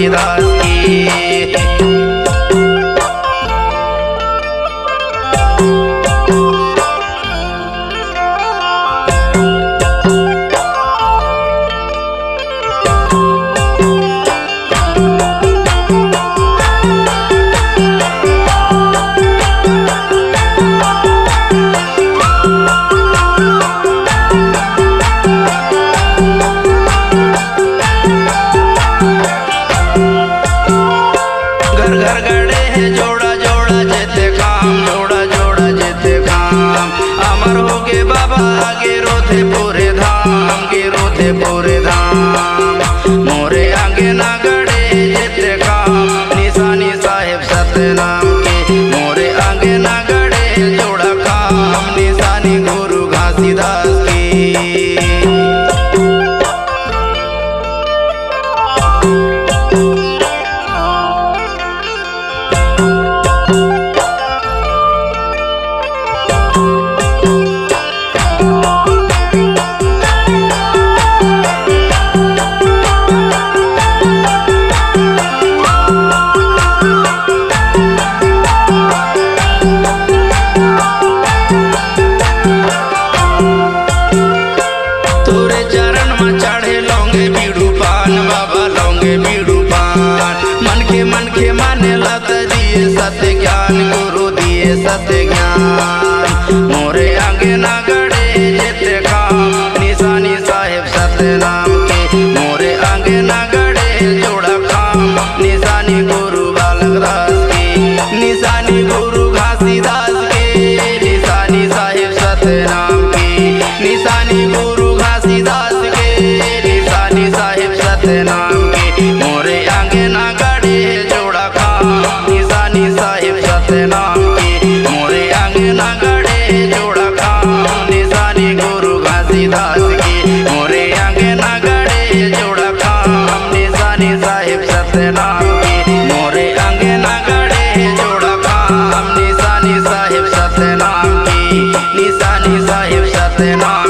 घासीदास की। घर घर गड़े है जोड़ा जोड़ा जेते काम, जोड़ा जोड़ा जेते काम। अमर हो गे बाबा आगे रोथे पूरे धाम, गे रोथे पूरे धाम। मोरे आगे ना गड़े जेते काम, निशानी साहेब सतनाम के। मोरे आगे ना गड़े जोड़ा काम, निशानी गुरु घासीदास की। चढ़े लौंगे बीड़ू पान बाबा, लौंगे बीड़ू पान। मन के माने लत दिए सत्य ज्ञान, गुरु दिए सत्य ज्ञान। मोरे आगे ना गड़े जेते काम, निशानी साहेब सतनाम के। मोरे आगे ना गड़े जोड़ा काम, निशानी गुरु बालकदास की। निशानी गुरु घासीदास के, निशानी साहेब सतनाम की। निशानी गुरु घासीदास निशानी साहेब सतनाम के। मोरे आगे ना गड़े जोड़ा काम, निशानी साहेब सतनाम के। मोरे आगे ना गड़े जोड़ा काम, निशानी गुरु घासीदास की। मोरे आगे ना गड़े जोड़ा काम, निशानी साहेब सतनाम के। मोरे आगे ना गड़े जोड़ा काम, निशानी साहेब सतनाम की। निशानी साहेब सतनाम।